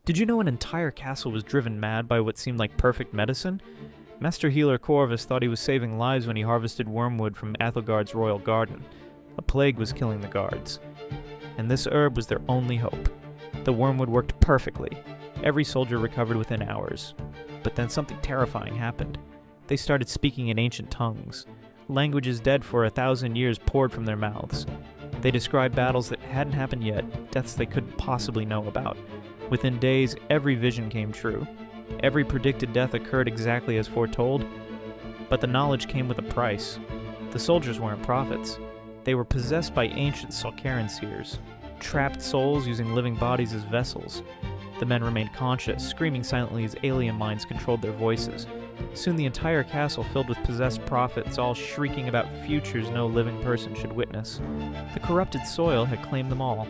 Did you know an entire castle was driven mad by what seemed like perfect medicine? Master healer Corvus thought he was saving lives when he harvested wormwood from Aethelgard's royal garden. A plague was killing the guards, and this herb was their only hope. The wormwood worked perfectly. Every soldier recovered within hours. But then something terrifying happened. They started speaking in ancient tongues. Languages dead for 1,000 years poured from their mouths. They described battles that hadn't happened yet, deaths they couldn't possibly know about. Within days, every vision came true. Every predicted death occurred exactly as foretold. But the knowledge came with a price. The soldiers weren't prophets. They were possessed by ancient Solcaran seers, trapped souls using living bodies as vessels. The men remained conscious, screaming silently as alien minds controlled their voices. Soon the entire castle filled with possessed prophets, all shrieking about futures no living person should witness. The corrupted soil had claimed them all.